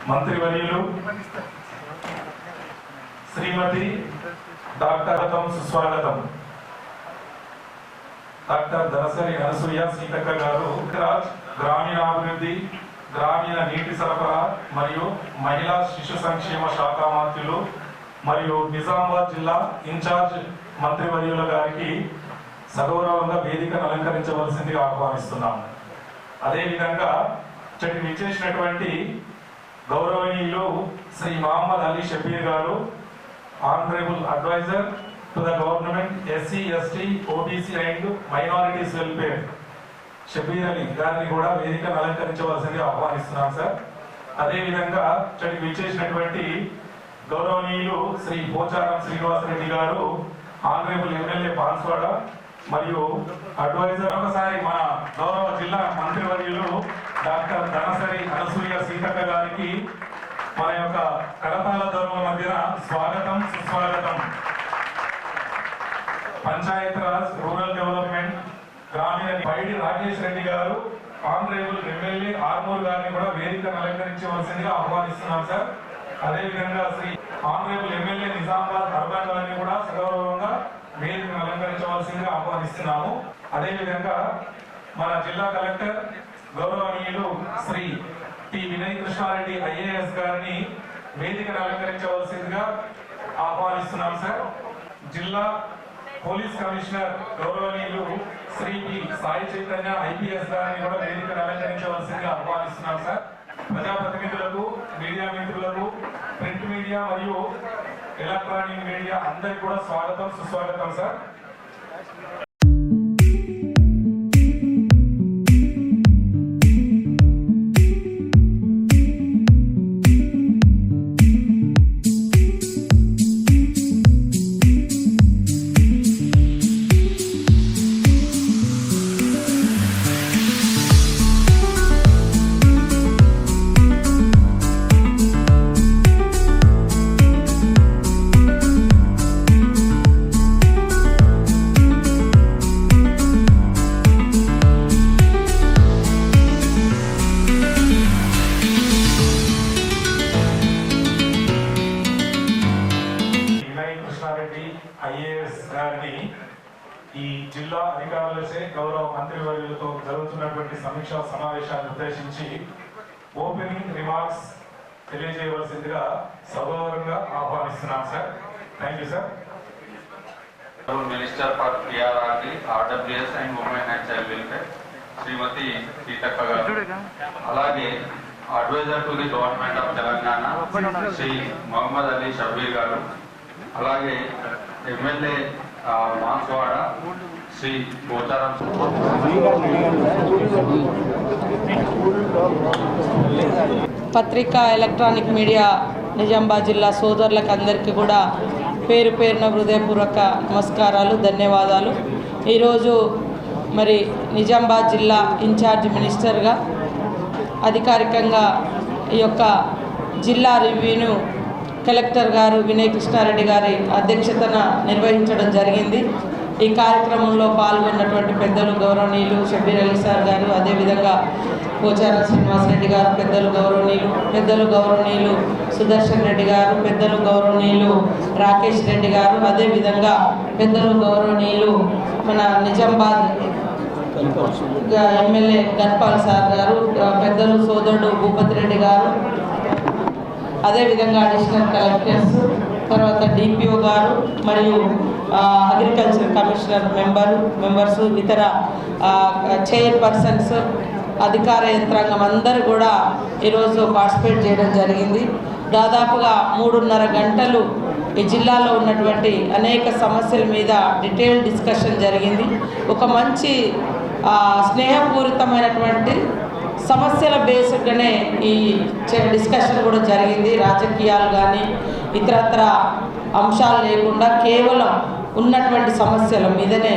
మంత్రివర్యులు శ్రీమతి డాక్టర్ సుస్వాగతం డాక్టర్ దనసరి అనసూయ సీతక్క గారు గ్రామీణాభివృద్ధి గ్రామీణ నీటి సరఫరా మరియు మహిళా శిశు సంక్షేమ శాఖ మంత్రులు మరియు నిజామాబాద్ జిల్లా ఇన్ఛార్జ్ మంత్రివర్యుల గారికి సగౌరవంగా వేదికను అలంకరించవలసిందిగా ఆహ్వానిస్తున్నాము. అదేవిధంగా ఇక్కడికి విచ్చేసినటువంటి గౌరవనీయులు శ్రీ మహమ్మద్ అలీ షబీర్ గారు, honourable adviser to the government SC ST OBC and minorities welfare Shabbir Ali గారిని కూడా వేదికను అలంకరించవలసిందిగా ఆహ్వానిస్తున్నాం సార్. అదేవిధంగా ఇక్కడికి విచ్చేసినటువంటి గౌరవనీయులు శ్రీ పోచారం శ్రీనివాసరెడ్డి గారు, ఆనరబుల్ ఎమ్మెల్యే బాన్స్వాడ మరియు అడ్వైజర్. ఒకసారి మన గౌరవ జిల్లా మంత్రివర్యులు డాక్టర్ ధనసరి అనసూయ సీతక్క గారికి మన యొక్క కరతాళ ధర్మ మధ్యన స్వాగతం సుస్వాగతం. పంచాయత్ రాజ్ రూరల్ డెవలప్మెంట్ గ్రామీణ పైడి రాకేష్ రెడ్డి గారు, ఆనరబుల్ ఎమ్మెల్యే ఆర్మూర్ గారిని కూడా వేదికను అలంకరించవలసిందిగా ఆహ్వానిస్తున్నాం సార్. అదేవిధంగా Shri honourable MLA Nizamabad urban గారిని కూడా సగౌరవంగా వేదికను అలంకరించవలసిందిగా ఆహ్వానిస్తున్నాము. అదేవిధంగా మన జిల్లా కలెక్టర్ గౌరవనీయులు శ్రీ టి వినయ్ కృష్ణారెడ్డి ఐఏఎస్ గారిని వేదికను అలంకరించవలసిందిగా ఆహ్వానిస్తున్నాం సార్. జిల్లా పోలీస్ కమిషనర్ గౌరవనీయులు శ్రీ పి సాయి చైతన్య ఐపీఎస్ గారిని కూడా వేదికను అలంకరించవలసిందిగా ఆహ్వానిస్తున్నాం సార్. ప్రజాప్రతినిధులకు, మీడియా మిత్రులకు, ప్రింట్ మీడియా మరియు ఎలక్ట్రానిక్ మీడియా అందరికి కూడా స్వాగతం సుస్వాగతం సార్. ఐఏఎస్ గారిని ఈ జిల్లా అధికారులచే గౌరవ మంత్రివర్యులతో జరుగుతున్నటువంటి సమీక్షా సమావేశాన్ని ఉద్దేశించి ఓపెనింగ్ రిమార్క్స్ తెలియజేయవలసిందిగా సగౌరవంగా ఆహ్వానిస్తున్నాం sir. Thank you sir. Minister for PRRD RWS and women and child welfare Shrimati Seethakka garu, అలాగే advisor to the government of Telangana Shri Mohammed Ali Shabbir garu, అలాగే ఎమ్మెల్యే బాన్స్వాడ శ్రీ పోచారం. పత్రికా ఎలక్ట్రానిక్ మీడియా నిజామాబాద్ జిల్లా సోదరులకు అందరికీ కూడా పేరు పేరున హృదయపూర్వక నమస్కారాలు, ధన్యవాదాలు. ఈరోజు మరి నిజామాబాద్ జిల్లా ఇన్ఛార్జ్ మినిస్టర్గా అధికారికంగా ఈ యొక్క జిల్లా రివ్యూను కలెక్టర్ గారు వినయ్ కృష్ణారెడ్డి గారి అధ్యక్షతన నిర్వహించడం జరిగింది. ఈ కార్యక్రమంలో పాల్గొన్నటువంటి పెద్దలు గౌరవనీయులు షబీర్ అలీ సార్ గారు, అదేవిధంగా పోచారం శ్రీనివాసరెడ్డి గారు, పెద్దలు గౌరవనీయులు సుదర్శన్ రెడ్డి గారు, పెద్దలు గౌరవనీయులు రాకేష్ రెడ్డి గారు, అదేవిధంగా పెద్దలు గౌరవనీయులు మన నిజామాబాద్ ఎమ్మెల్యే గన్పాల్ సార్ గారు, పెద్దలు సోదరుడు భూపతి రెడ్డి గారు, అదేవిధంగా అడిషనల్ కలెక్టర్స్, తర్వాత డిపిఓ గారు మరియు అగ్రికల్చర్ కమిషనర్ మెంబర్స్, ఇతర చైర్పర్సన్స్, అధికార యంత్రాంగం అందరూ కూడా ఈరోజు పార్టిసిపేట్ చేయడం జరిగింది. దాదాపుగా 3.5 గంటలు ఈ జిల్లాలో ఉన్నటువంటి అనేక సమస్యల మీద డీటెయిల్ డిస్కషన్ జరిగింది. ఒక మంచి స్నేహపూరితమైనటువంటి సమస్యల బేస్డ్గానే ఈ డిస్కషన్ కూడా జరిగింది. రాజకీయాలు కానీ ఇతరత్ర అంశాలు లేకుండా కేవలం ఉన్నటువంటి సమస్యల మీదనే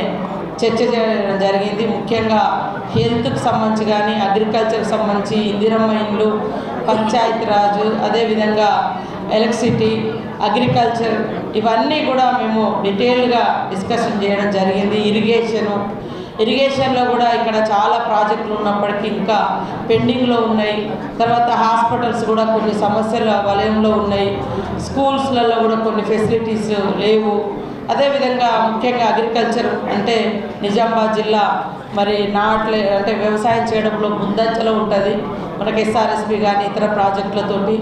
చర్చ చేయడం జరిగింది. ముఖ్యంగా హెల్త్కి సంబంధించి కానీ, అగ్రికల్చర్కి సంబంధించి, ఇందిరమ్మ ఇండ్లు, పంచాయతీ రాజు, అదేవిధంగా ఎలక్ట్రిసిటీ, అగ్రికల్చర్, ఇవన్నీ కూడా మేము డీటెయిల్గా డిస్కషన్ చేయడం జరిగింది. ఇరిగేషను, ఇరిగేషన్లో కూడా ఇక్కడ చాలా ప్రాజెక్టులు ఉన్నప్పటికీ ఇంకా పెండింగ్లో ఉన్నాయి. తర్వాత హాస్పిటల్స్ కూడా కొన్ని సమస్యల వలయంలో ఉన్నాయి. స్కూల్స్లలో కూడా కొన్ని ఫెసిలిటీస్ లేవు. అదేవిధంగా ముఖ్యంగా అగ్రికల్చర్ అంటే నిజామాబాద్ జిల్లా మరి అంటే వ్యవసాయం చేయడంలో ముందంజలో ఉంటుంది. మనకి SRSP కానీ ఇతర ప్రాజెక్టులతోటి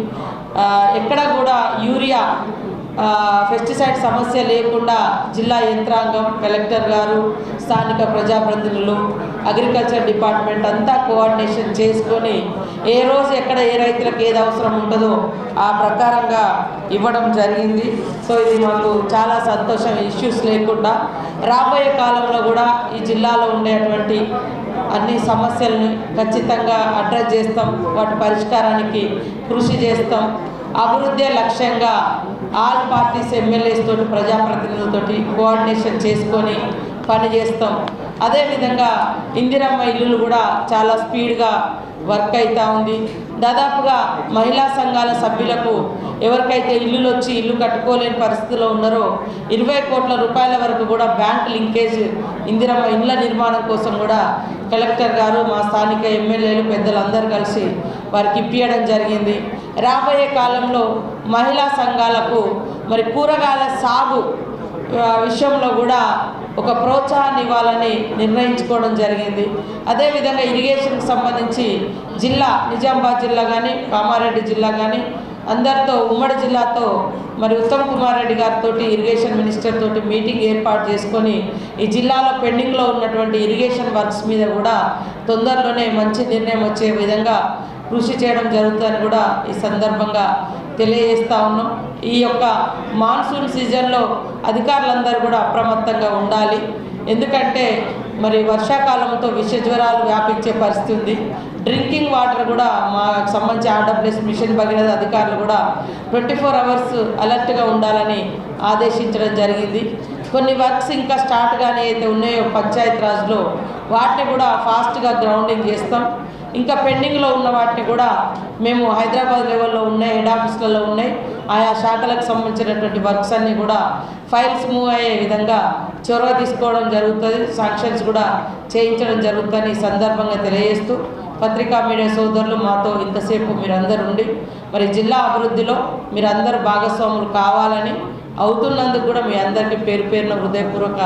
ఎక్కడ కూడా యూరియా పెస్టిసైడ్ సమస్య లేకుండా జిల్లా యంత్రాంగం, కలెక్టర్ గారు, స్థానిక ప్రజాప్రతినిధులు, అగ్రికల్చర్ డిపార్ట్మెంట్ అంతా కోఆర్డినేషన్ చేసుకొని ఏ రోజు ఎక్కడ ఏ రైతులకు ఏది అవసరం ఉంటుందో ఆ ప్రకారంగా ఇవ్వడం జరిగింది. సో ఇది మాకు చాలా సంతోషం. ఇష్యూస్ లేకుండా రాబోయే కాలంలో కూడా ఈ జిల్లాలో ఉండేటువంటి అన్ని సమస్యలను ఖచ్చితంగా అడ్రస్ చేస్తాం. వాటి పరిష్కారానికి కృషి చేస్తాం. అభివృద్ధి లక్ష్యంగా ఆల్ పార్టీస్ ఎమ్మెల్యేస్ తోటి ప్రజాప్రతినిధులతోటి కోఆర్డినేషన్ చేసుకొని పనిచేస్తాం. అదేవిధంగా ఇందిరమ్మ ఇల్లులు కూడా చాలా స్పీడ్గా వర్క్ అవుతూ ఉంది. దాదాపుగా మహిళా సంఘాల సభ్యులకు ఎవరికైతే ఇల్లులు వచ్చి ఇల్లు కట్టుకోలేని పరిస్థితిలో ఉన్నారో 20 కోట్ల రూపాయల వరకు కూడా బ్యాంక్ లింకేజ్ ఇందిరమ్మ ఇళ్ల నిర్మాణం కోసం కూడా కలెక్టర్ గారు, మా స్థానిక ఎమ్మెల్యేలు, పెద్దలందరూ కలిసి వారికి ఇప్పించడం జరిగింది. రాబోయే కాలంలో మహిళా సంఘాలకు మరి కూరగాయల సాగు విషయంలో కూడా ఒక ప్రోత్సాహాన్ని ఇవ్వాలని నిర్ణయించుకోవడం జరిగింది. అదేవిధంగా ఇరిగేషన్కి సంబంధించి జిల్లా నిజామాబాద్ జిల్లా కానీ కామారెడ్డి జిల్లా కానీ అందరితో ఉమ్మడి జిల్లాతో మరి ఉత్తమ్ కుమార్ రెడ్డి గారితో ఇరిగేషన్ మినిస్టర్ తోటి మీటింగ్ ఏర్పాటు చేసుకొని ఈ జిల్లాలో పెండింగ్లో ఉన్నటువంటి ఇరిగేషన్ వర్క్స్ మీద కూడా తొందరలోనే మంచి నిర్ణయం వచ్చే విధంగా కృషి చేయడం జరుగుతుందని కూడా ఈ సందర్భంగా తెలియజేస్తూ ఉన్నాం. ఈ యొక్క మాన్సూన్ సీజన్లో అధికారులందరూ కూడా అప్రమత్తంగా ఉండాలి. ఎందుకంటే మరి వర్షాకాలంతో విష జ్వరాలు వ్యాపించే పరిస్థితి ఉంది. డ్రింకింగ్ వాటర్ కూడా మాకు సంబంధించి RWS మిషన్ భగీరథ అధికారులు కూడా 24 hours అలర్ట్గా ఉండాలని ఆదేశించడం జరిగింది. కొన్ని వర్క్స్ ఇంకా స్టార్ట్ కానీ అయితే ఉన్నాయో పంచాయత్ రాజ్లో వాటిని కూడా ఫాస్ట్గా గ్రౌండింగ్ చేస్తాం. ఇంకా పెండింగ్లో ఉన్న వాటిని కూడా మేము హైదరాబాద్ లెవెల్లో ఉన్నాయి, హెడ్ ఆఫీస్లలో ఉన్నాయి. ఆయా శాఖలకు సంబంధించినటువంటి వర్క్స్ అన్నీ కూడా ఫైల్స్ మూవ్ అయ్యే విధంగా చొరవ తీసుకోవడం జరుగుతుంది. శాంక్షన్స్ కూడా చేయించడం జరుగుతుందని ఈ సందర్భంగా తెలియజేస్తూ పత్రికా మీడియా సోదరులు మాతో ఇంతసేపు మీరందరూ ఉండి మరి జిల్లా అభివృద్ధిలో మీరందరూ భాగస్వాములు కావాలని అవుతున్నందుకు కూడా మీ అందరికీ పేరు పేరున హృదయపూర్వక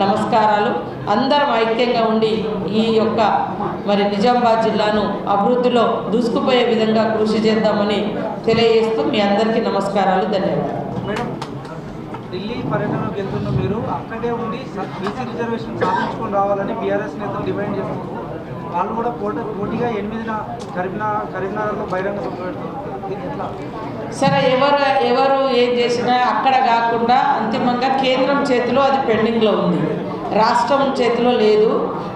నమస్కారాలు. అందరం ఐక్యంగా ఉండి ఈ యొక్క మరి నిజామాబాద్ జిల్లాను అభివృద్ధిలో దూసుకుపోయే విధంగా కృషి చేద్దామని తెలియజేస్తూ మీ అందరికీ నమస్కారాలు, ధన్యవాదాలు. మేడం, ఢిల్లీ పర్యటనకు వెళ్తున్న మీరు అక్కడే ఉండి బీసీ రిజర్వేషన్ సాధించుకొని రావాలని బీఆర్ఎస్ నేతలు డిమాండ్ చేస్తున్నారు. వాళ్ళు కూడా పోటీగా 8న కరీంనగర్లో బహిరంగ సభ పెడుతున్నారు. సరే, ఎవరు ఏం చేసినా అక్కడ కాకుండా అంతిమంగా కేంద్రం చేతిలో అది పెండింగ్లో ఉంది, రాష్ట్రం చేతిలో లేదు.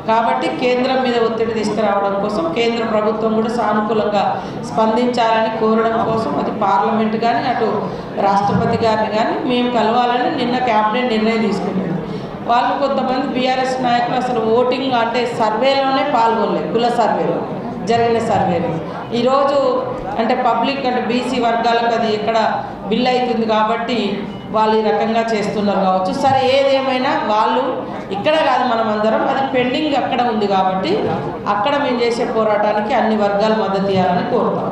కాబట్టి కేంద్రం మీద ఒత్తిడి తీసుకురావడం కోసం కేంద్ర ప్రభుత్వం కూడా సానుకూలంగా స్పందించాలని కోరడం కోసం అది పార్లమెంట్ కానీ అటు రాష్ట్రపతి గారిని కానీ మేము కలవాలని నిన్న క్యాబినెట్ నిర్ణయం తీసుకున్నాం. వాళ్ళు కొంతమంది బీఆర్ఎస్ నాయకులు అసలు ఓటింగ్ అంటే సర్వేలోనే పాల్గొనలేదు. కుల సర్వేలో జరిగిన సర్వేలు ఈరోజు అంటే పబ్లిక్ అంటే బీసీ వర్గాలకు అది ఎక్కడ బిల్ అవుతుంది కాబట్టి వాళ్ళు ఈ రకంగా చేస్తున్నారు కావచ్చు. సరే, ఏదేమైనా వాళ్ళు ఇక్కడ కాదు, మనం అందరం అది పెండింగ్ అక్కడ ఉంది కాబట్టి అక్కడ మేము చేసే పోరాటానికి అన్ని వర్గాలు మద్దతు ఇవ్వాలని కోరుతాం.